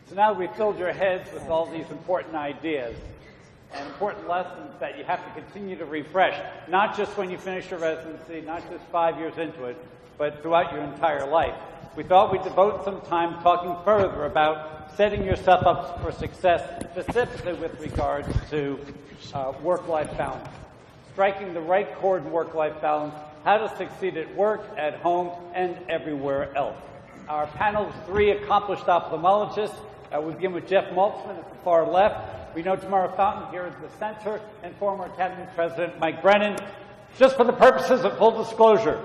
So now we've filled your heads with all these important ideas and important lessons that you have to continue to refresh, not just when you finish your residency, not just 5 years into it, but throughout your entire life. We thought we'd devote some time talking further about setting yourself up for success, specifically with regards to work-life balance, striking the right chord in work-life balance, how to succeed at work, at home, and everywhere else. Our panel of 3 accomplished ophthalmologists. We begin with Jeff Maltzman at the far left. We know Tamara Fountain here at the center, and former Academy President Mike Brennan. Just for the purposes of full disclosure,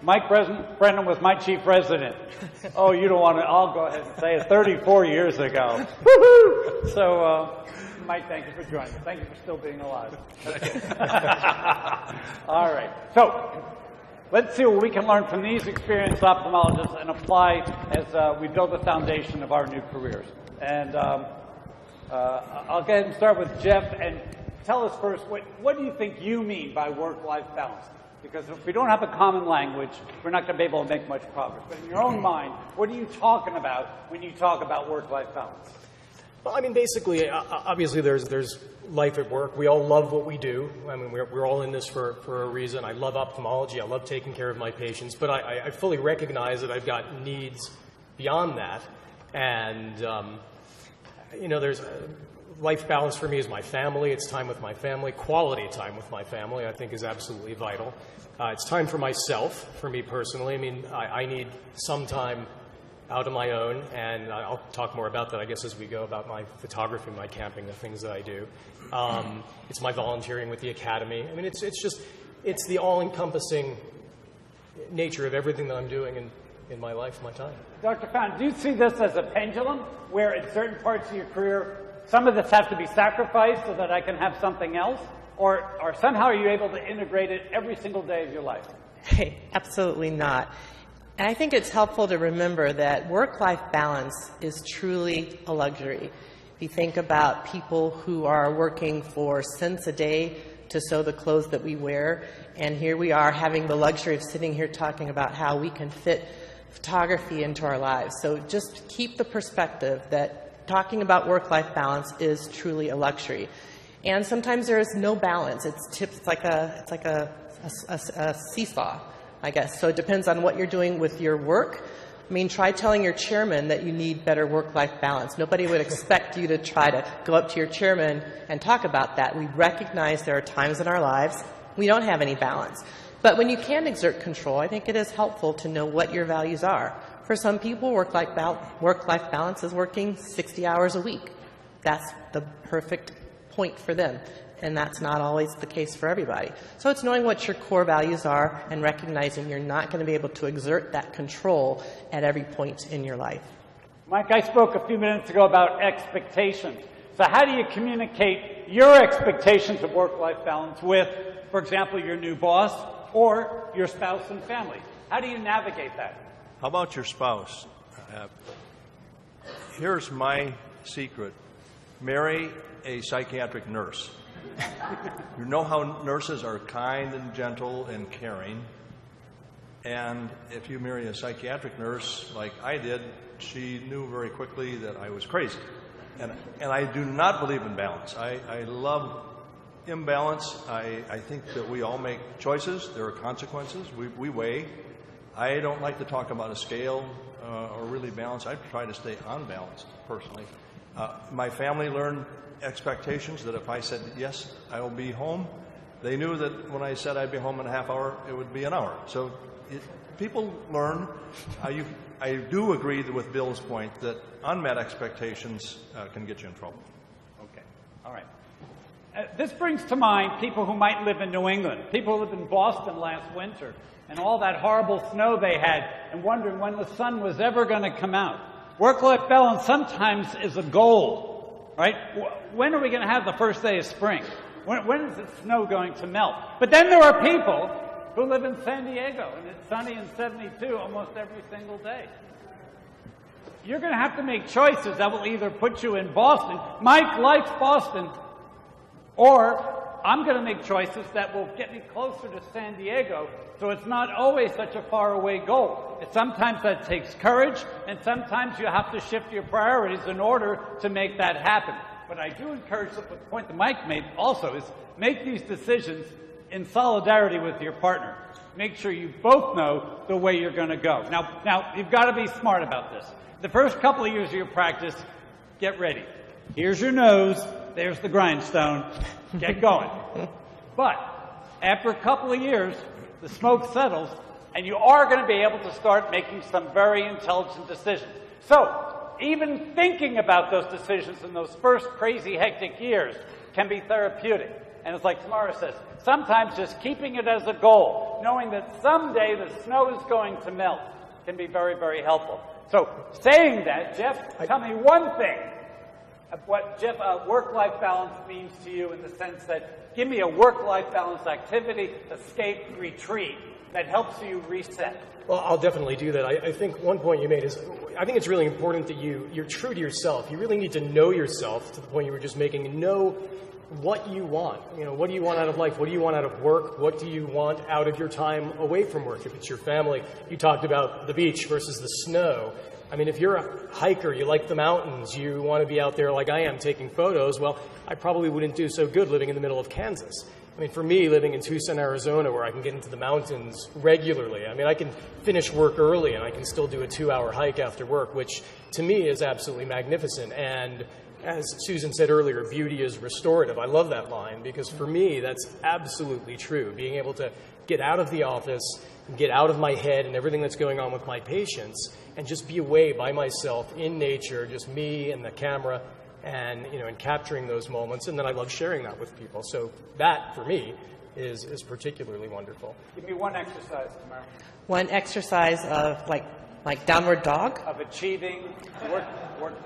Mike Brennan was my chief resident. Oh, you don't want to, I'll go ahead and say it, 34 years ago. Woohoo! So, Mike, thank you for joining us. Thank you for still being alive. All right. So, let's see what we can learn from these experienced ophthalmologists and apply as we build the foundation of our new careers. And I'll go ahead and start with Jeff, and tell us first, what do you think you mean by work-life balance? Because if we don't have a common language, we're not going to be able to make much progress. But in your own mind, what are you talking about when you talk about work-life balance? Well, I mean, basically, obviously, there's life at work. We all love what we do. I mean, we're all in this for a reason. I love ophthalmology. I love taking care of my patients. But I fully recognize that I've got needs beyond that. And, you know, there's life balance for me is my family. It's time with my family. Quality time with my family, I think, is absolutely vital. It's time for myself, for me personally. I mean, I need some time out of my own, and I'll talk more about that, I guess, as we go, about my photography, my camping, the things that I do. It's my volunteering with the Academy. I mean, it's the all-encompassing nature of everything that I'm doing in my life, my time. Dr. Fountain, do you see this as a pendulum, where in certain parts of your career, some of this have to be sacrificed so that I can have something else? Or somehow are you able to integrate it every single day of your life? Hey, absolutely not. And I think it's helpful to remember that work-life balance is truly a luxury. If you think about people who are working for cents a day to sew the clothes that we wear, and here we are having the luxury of sitting here talking about how we can fit photography into our lives. So just keep the perspective that talking about work-life balance is truly a luxury. And sometimes there is no balance. It's like a seesaw, I guess. So it depends on what you're doing with your work. I mean, try telling your chairman that you need better work-life balance. Nobody would expect you to try to go up to your chairman and talk about that. We recognize there are times in our lives we don't have any balance. But when you can exert control, I think it is helpful to know what your values are. For some people, work-life balance is working 60 hours a week. That's the perfect point for them. And that's not always the case for everybody. So it's knowing what your core values are and recognizing you're not going to be able to exert that control at every point in your life. Mike, I spoke a few minutes ago about expectations. So how do you communicate your expectations of work-life balance with, for example, your new boss or your spouse and family? How do you navigate that? How about your spouse? Here's my secret. Marry a psychiatric nurse. You know how nurses are kind and gentle and caring. And if you marry a psychiatric nurse like I did, she knew very quickly that I was crazy. And I do not believe in balance. I love imbalance. I think that we all make choices. There are consequences. We weigh. I don't like to talk about a scale or really balance. I try to stay unbalanced, personally. My family learned expectations that if I said, yes, I will be home, they knew that when I said I'd be home in a half hour, it would be an hour. So people learn. I do agree with Bill's point that unmet expectations can get you in trouble. Okay. All right. This brings to mind people who might live in New England, people who lived in Boston last winter, and all that horrible snow they had, and wondering when the sun was ever going to come out. Work-life balance sometimes is a goal, right? When are we going to have the first day of spring? When is the snow going to melt? But then there are people who live in San Diego, and it's sunny and 72 almost every single day. You're going to have to make choices that will either put you in Boston, Mike likes Boston, or I'm going to make choices that will get me closer to San Diego, so it's not always such a faraway goal. And sometimes that takes courage, and sometimes you have to shift your priorities in order to make that happen. But I do encourage, the point that Mike made also, is make these decisions in solidarity with your partner. Make sure you both know the way you're going to go. Now, you've got to be smart about this. The first couple of years of your practice, get ready. Here's your nose. There's the grindstone. Get going. But after a couple of years, the smoke settles, and you are going to be able to start making some very intelligent decisions. So even thinking about those decisions in those first crazy, hectic years can be therapeutic. And it's like Tamara says, sometimes just keeping it as a goal, knowing that someday the snow is going to melt, can be very, very helpful. So saying that, Jeff, tell me one thing of what work-life balance means to you, in the sense that give me a work-life balance activity, escape, retreat that helps you reset. Well, I'll definitely do that. I think one point you made is, I think it's really important that you're true to yourself. You really need to know yourself to the point you were just making, and know what you want. You know, what do you want out of life? What do you want out of work? What do you want out of your time away from work? If it's your family, you talked about the beach versus the snow. I mean, if you're a hiker, you like the mountains, you want to be out there like I am taking photos, well, I probably wouldn't do so good living in the middle of Kansas. I mean, for me, living in Tucson, Arizona, where I can get into the mountains regularly, I mean, I can finish work early and I can still do a 2-hour hike after work, which to me is absolutely magnificent. And as Susan said earlier, beauty is restorative. I love that line, because for me, that's absolutely true. Being able to get out of the office, get out of my head and everything that's going on with my patients, and just be away by myself in nature, just me and the camera, and and capturing those moments. And then I love sharing that with people. So that, for me, is particularly wonderful. Give me one exercise, Tamara. One exercise of like downward dog? Of achieving work.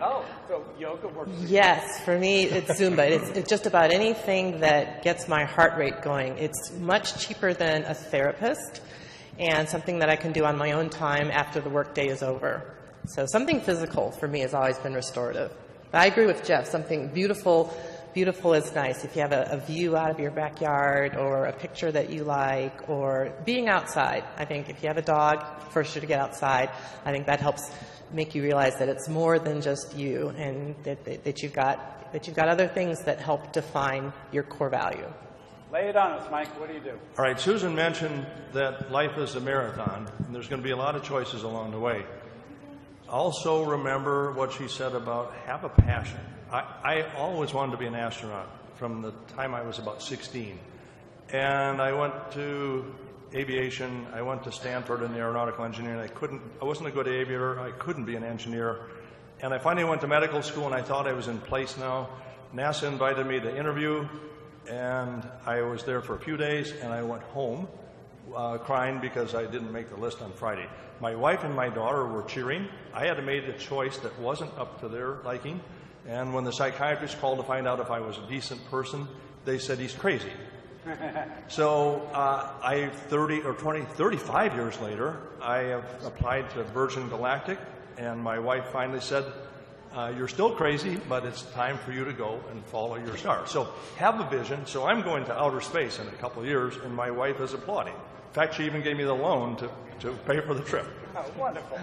Oh, so yoga works. Yes, for me it's Zumba. It's just about anything that gets my heart rate going. It's much cheaper than a therapist, and something that I can do on my own time after the workday is over. So something physical for me has always been restorative. But I agree with Jeff. Something beautiful is nice. If you have a view out of your backyard, or a picture that you like, or being outside. I think if you have a dog, first you to get outside. I think that helps make you realize that it's more than just you, and that you've got other things that help define your core value. Lay it on us, Mike. What do you do? All right, Susan mentioned that life is a marathon, and there's going to be a lot of choices along the way. Also remember what she said about have a passion. I always wanted to be an astronaut from the time I was about 16. And I went to aviation. I went to Stanford in aeronautical engineering. I wasn't a good aviator. I couldn't be an engineer. And I finally went to medical school, and I thought I was in place now. NASA invited me to interview, and I was there for a few days, and I went home crying because I didn't make the list on Friday. My wife and my daughter were cheering. I had made a choice that wasn't up to their liking. And when the psychiatrist called to find out if I was a decent person, they said he's crazy. So 35 years later, I have applied to Virgin Galactic, and my wife finally said, you're still crazy, but it's time for you to go and follow your star. So have a vision. So I'm going to outer space in a couple of years, and my wife is applauding. In fact, she even gave me the loan to pay for the trip. Oh, wonderful.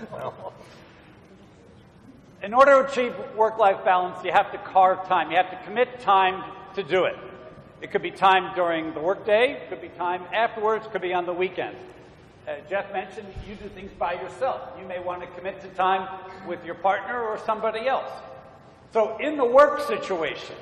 In order to achieve work-life balance, you have to carve time. You have to commit time to do it. It could be time during the workday, it could be time afterwards, it could be on the weekends. Jeff mentioned you do things by yourself. You may want to commit to time with your partner or somebody else. So in the work situation,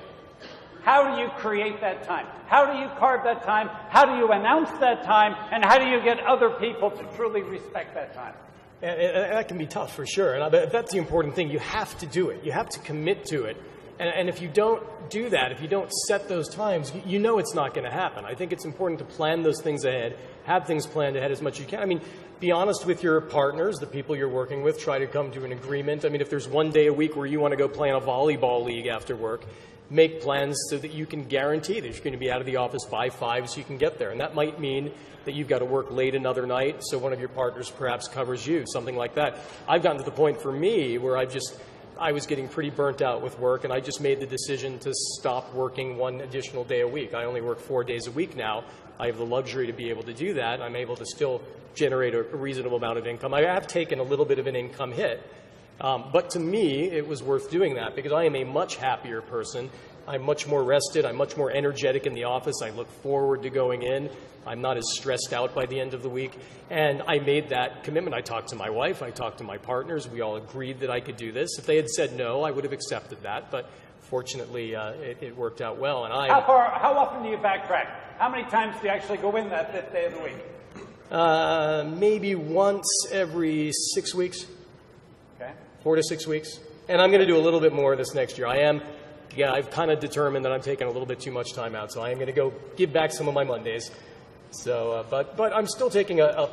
how do you create that time? How do you carve that time? How do you announce that time? And how do you get other people to truly respect that time? And that can be tough, for sure. And that's the important thing. You have to do it. You have to commit to it. And if you don't do that, if you don't set those times, you know it's not going to happen. I think it's important to plan those things ahead, have things planned ahead as much as you can. I mean, be honest with your partners, the people you're working with. Try to come to an agreement. I mean, if there's one day a week where you want to go play in a volleyball league after work, make plans so that you can guarantee that you're going to be out of the office by 5 so you can get there. And that might mean that you've got to work late another night, so one of your partners perhaps covers you, something like that. I've gotten to the point for me where I've just I was getting pretty burnt out with work, and I just made the decision to stop working one additional day a week. I only work 4 days a week now. I have the luxury to be able to do that. I'm able to still generate a reasonable amount of income. I have taken a little bit of an income hit, but to me, it was worth doing that because I am a much happier person. I'm much more rested. I'm much more energetic in the office. I look forward to going in. I'm not as stressed out by the end of the week. And I made that commitment. I talked to my wife. I talked to my partners. We all agreed that I could do this. If they had said no, I would have accepted that. But fortunately, it worked out well. And How often do you backtrack? How many times do you actually go in that 5th day of the week? Maybe once every 6 weeks. Okay. 4 to 6 weeks. And I'm going to do a little bit more this next year. I've kind of determined that I'm taking a little bit too much time out, so I am going to go give back some of my Mondays. So, but I'm still taking a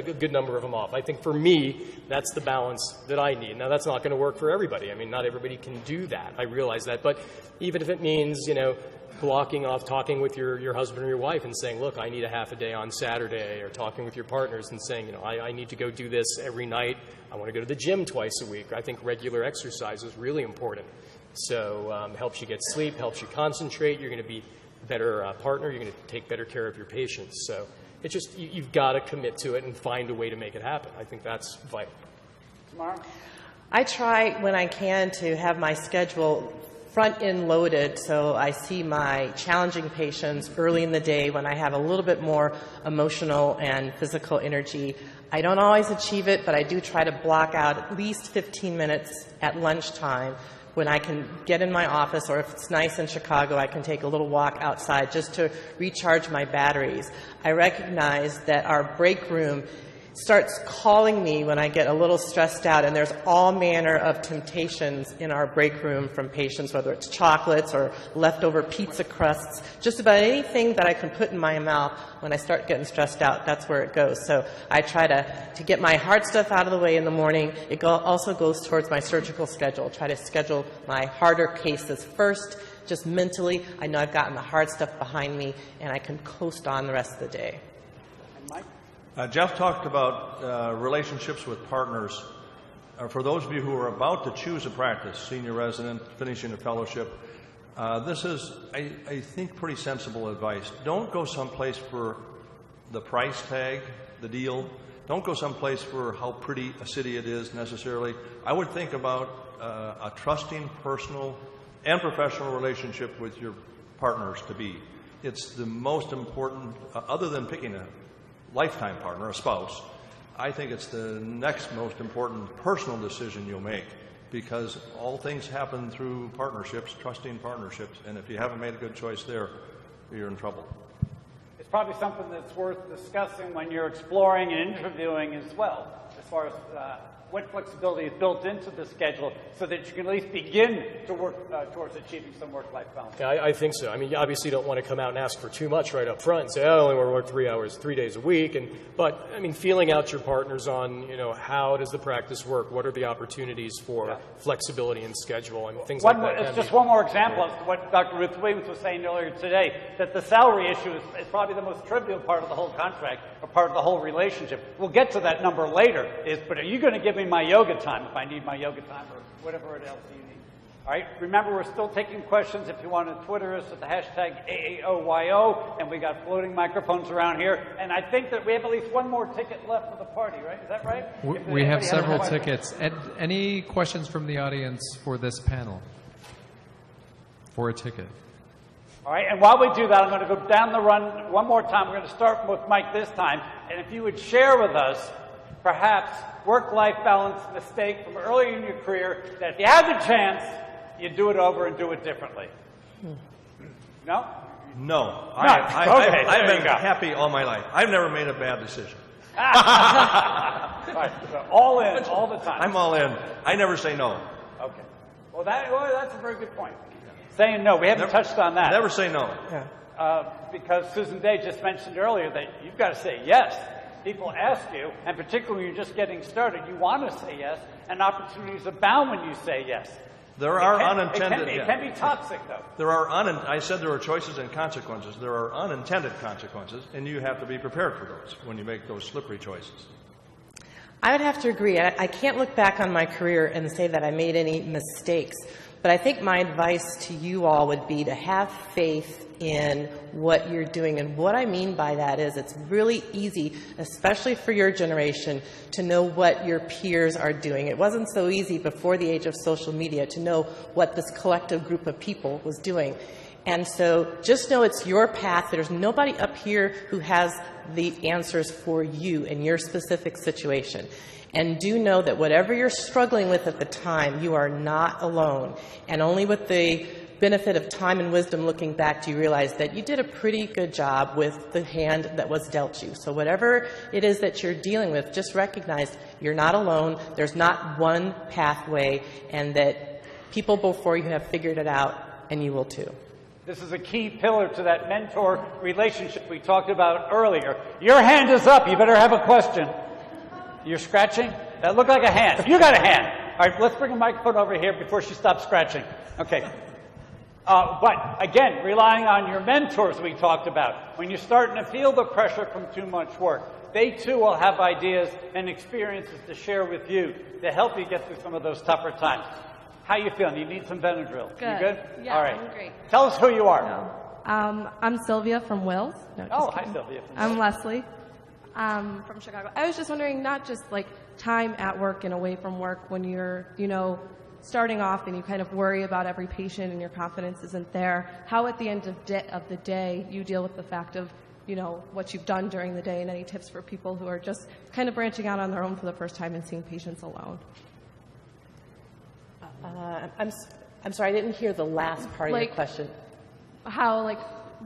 good number of them off. I think for me, that's the balance that I need. Now, that's not going to work for everybody. I mean, not everybody can do that. I realize that. But even if it means, blocking off, talking with your husband or your wife and saying, look, I need a half a day on Saturday, or talking with your partners and saying, I need to go do this every night. I want to go to the gym twice a week. I think regular exercise is really important. So helps you get sleep, helps you concentrate. You're going to be a better partner. You're going to take better care of your patients. So it's just you've got to commit to it and find a way to make it happen. I think that's vital. Tamara? I try when I can to have my schedule front-end loaded, so I see my challenging patients early in the day when I have a little bit more emotional and physical energy. I don't always achieve it, but I do try to block out at least 15 minutes at lunchtime when I can get in my office, or if it's nice in Chicago, I can take a little walk outside just to recharge my batteries. I recognize that our break room starts calling me when I get a little stressed out, and there's all manner of temptations in our break room from patients, whether it's chocolates or leftover pizza crusts, just about anything that I can put in my mouth when I start getting stressed out, that's where it goes. So I try to get my hard stuff out of the way in the morning. It also goes towards my surgical schedule. Try to schedule my harder cases first, just mentally. I know I've gotten the hard stuff behind me, and I can coast on the rest of the day. And Mike? Jeff talked about relationships with partners. For those of you who are about to choose a practice, senior resident, finishing a fellowship, this is, I think, pretty sensible advice. Don't go someplace for the price tag, the deal. Don't go someplace for how pretty a city it is necessarily. I would think about a trusting, personal, and professional relationship with your partners to be. It's the most important, other than picking a lifetime partner, a spouse. I think it's the next most important personal decision you'll make, because all things happen through partnerships, trusting partnerships, and if you haven't made a good choice there, you're in trouble. It's probably something that's worth discussing when you're exploring and interviewing as well, as far as what flexibility is built into the schedule so that you can at least begin to work towards achieving some work-life balance. Yeah, I think so. I mean, you obviously don't want to come out and ask for too much right up front and say, I only want to work 3 hours, 3 days a week. But, I mean, feeling out your partners on, how does the practice work? What are the opportunities for flexibility in schedule and things like that? It's just one more example of what Dr. Ruth Williams was saying earlier today, that the salary issue is probably the most trivial part of the whole contract, or part of the whole relationship. We'll get to that number later, but are you going to give me my yoga time if I need my yoga time, or whatever else you need? All right, remember, we're still taking questions. If you want to Twitter us at the hashtag AAOYO, and we got floating microphones around here. And I think that we have at least one more ticket left for the party, right? Is that right? We have several tickets. Any questions from the audience for this panel? For a ticket. All right, and while we do that, I'm going to go down the run one more time. We're going to start with Mike this time. And if you would share with us, perhaps, work-life balance mistake from early in your career, that if you had the chance, you'd do it over and do it differently. No? No. Okay, I've been happy all my life. I've never made a bad decision. All right, so all in, all the time. I'm all in. I never say no. Okay. Well, that's a very good point. Saying no. We haven't touched on that. Never say no. Because Susan Day just mentioned earlier that you've got to say yes. People ask you, and particularly when you're just getting started, you want to say yes, and opportunities abound when you say yes. There are unintended... It can be toxic, though. I said there are choices and consequences. There are unintended consequences, and you have to be prepared for those when you make those slippery choices. I would have to agree. I can't look back on my career and say that I made any mistakes, but I think my advice to you all would be to have faith in what you're doing. And what I mean by that is it's really easy, especially for your generation, to know what your peers are doing. It wasn't so easy before the age of social media to know what this collective group of people was doing. And so just know it's your path. There's nobody up here who has the answers for you in your specific situation. And do know that whatever you're struggling with at the time, you are not alone. And only with the benefit of time and wisdom looking back do you realize that you did a pretty good job with the hand that was dealt you. So whatever it is that you're dealing with, just recognize you're not alone. There's not one pathway, and that people before you have figured it out, and you will too. This is a key pillar to that mentor relationship we talked about earlier. Your hand is up. You better have a question. You're scratching? That looked like a hand. You got a hand. All right, let's bring a microphone over here before she stops scratching. Okay. But again, relying on your mentors we talked about. When you're starting to feel the pressure from too much work, they too will have ideas and experiences to share with you to help you get through some of those tougher times. How you feeling? You need some Benadryl. Good. You good? Yeah, all right. I'm great. Tell us who you are. No. I'm Sylvia from Wills. No, just Hi kidding. Sylvia. I'm Leslie from Chicago. I was just wondering, not just like time at work and away from work when you're, starting off and you kind of worry about every patient and your confidence isn't there, how at the end of the day you deal with the fact of, what you've done during the day, and any tips for people who are just kind of branching out on their own for the first time and seeing patients alone. I'm sorry, I didn't hear the last part of your question.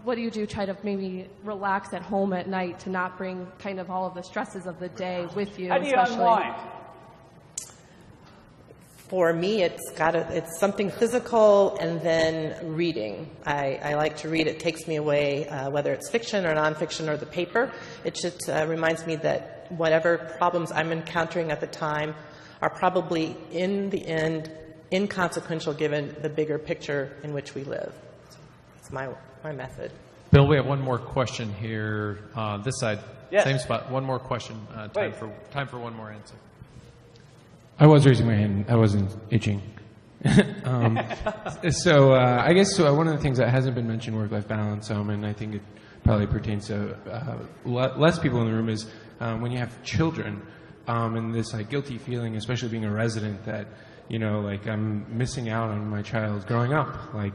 What do you do? Try to maybe relax at home at night to not bring kind of all of the stresses of the day with you. How do you unwind? For me, it's something physical and then reading. I like to read. It takes me away, whether it's fiction or nonfiction or the paper. It just reminds me that whatever problems I'm encountering at the time are probably, in the end, inconsequential given the bigger picture in which we live. It's my method. Bill, we have one more question here. This side, yes. Same spot. One more question. Time for one more answer. I was raising my hand. I wasn't itching. So I guess one of the things that hasn't been mentioned, work-life balance, and I think it probably pertains to less people in the room, is when you have children and this guilty feeling, especially being a resident, that I'm missing out on my child growing up,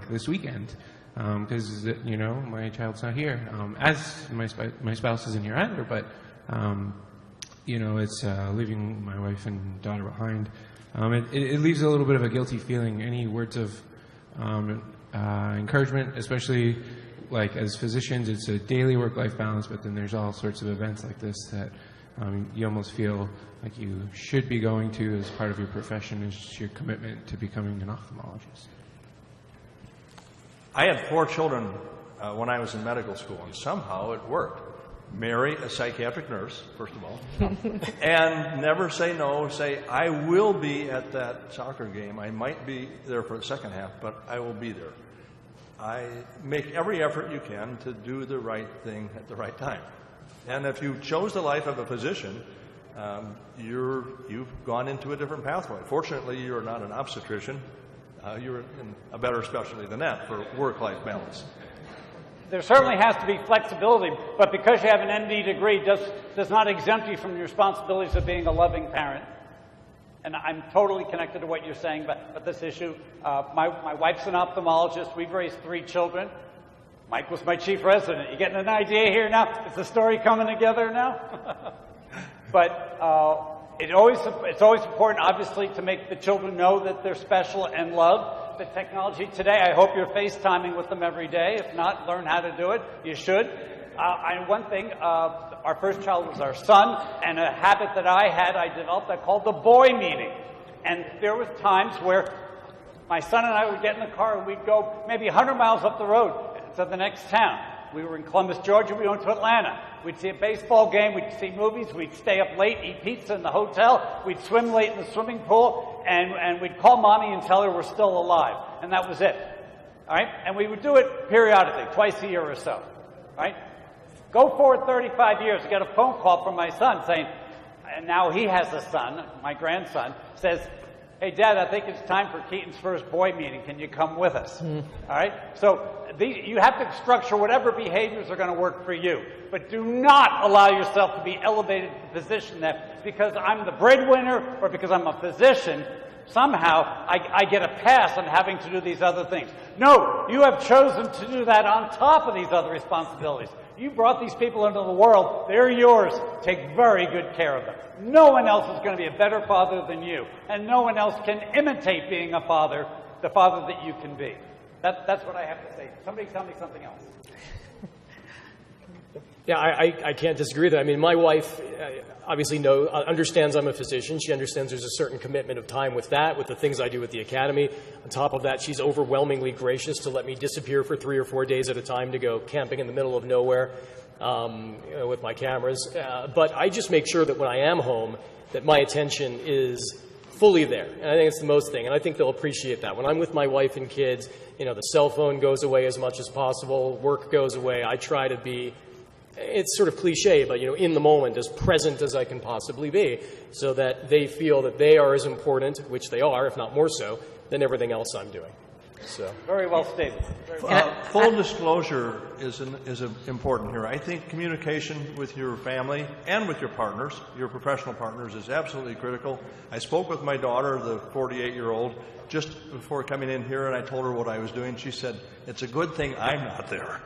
this weekend, because my child's not here. As my spouse isn't here either, but it's leaving my wife and daughter behind. It leaves a little bit of a guilty feeling. Any words of encouragement, especially as physicians, it's a daily work-life balance, but then there's all sorts of events like this that you almost feel like you should be going to as part of your profession, is your commitment to becoming an ophthalmologist. I had 4 children when I was in medical school, and somehow it worked. Marry a psychiatric nurse, first of all, and never say no. Say, I will be at that soccer game. I might be there for the second half, but I will be there. I make every effort you can to do the right thing at the right time. And if you chose the life of a physician, you've gone into a different pathway. Fortunately, you're not an obstetrician. You're in a better specialty than that for work-life balance. There certainly has to be flexibility, but because you have an MD degree does not exempt you from the responsibilities of being a loving parent. And I'm totally connected to what you're saying about this issue. My wife's an ophthalmologist. We've raised 3 children. Mike was my chief resident. You getting an idea here now? Is the story coming together now? But it's always important, obviously, to make the children know that they're special and loved. The technology today, I hope you're FaceTiming with them every day. If not, learn how to do it. You should. And one thing, our first child was our son, and a habit that I developed, I called the boy meeting. And there was times where my son and I would get in the car and we'd go maybe 100 miles up the road to the next town. We were in Columbus, Georgia. We went to Atlanta. We'd see a baseball game. We'd see movies. We'd stay up late, eat pizza in the hotel. We'd swim late in the swimming pool. And we'd call Mommy and tell her we're still alive. And that was it. All right? And we would do it periodically, twice a year or so. All right? Go forward 35 years. I got a phone call from my son saying, and now he has a son, my grandson, says, hey, Dad, I think it's time for Keaton's first boy meeting. Can you come with us? All right? So you have to structure whatever behaviors are going to work for you. But do not allow yourself to be elevated to the position that because I'm the breadwinner or because I'm a physician, somehow I get a pass on having to do these other things. No, you have chosen to do that on top of these other responsibilities. You brought these people into the world. They're yours. Take very good care of them. No one else is going to be a better father than you, and no one else can imitate being a father, the father that you can be. That's what I have to say. Somebody tell me something else. Yeah, I can't disagree with that. I mean, my wife obviously understands I'm a physician. She understands there's a certain commitment of time with that, with the things I do at the academy. On top of that, she's overwhelmingly gracious to let me disappear for 3 or 4 days at a time to go camping in the middle of nowhere with my cameras. But I just make sure that when I am home, that my attention is fully there. And I think it's the most thing. And I think they'll appreciate that. When I'm with my wife and kids, the cell phone goes away as much as possible. Work goes away. I try to be, it's sort of cliche, but in the moment, as present as I can possibly be, so that they feel that they are as important, which they are, if not more so, than everything else I'm doing. So very well stated. Full disclosure is important here. I think communication with your family and with your partners, your professional partners, is absolutely critical. I spoke with my daughter, the 48-year-old, just before coming in here, and I told her what I was doing. She said, "It's a good thing I'm not there."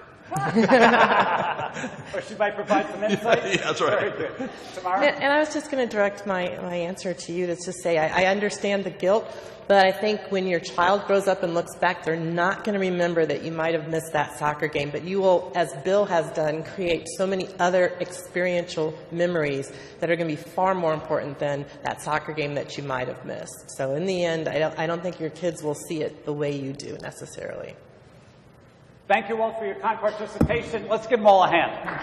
Or she might provide some insight. Yeah, that's right. Very good. Tamara? And I was just going to direct my answer to you to just say I understand the guilt, but I think when your child grows up and looks back, they're not going to remember that you might have missed that soccer game, but you will, as Bill has done, create so many other experiential memories that are going to be far more important than that soccer game that you might have missed. So in the end, I don't think your kids will see it the way you do necessarily. Thank you all for your kind participation. Let's give them all a hand.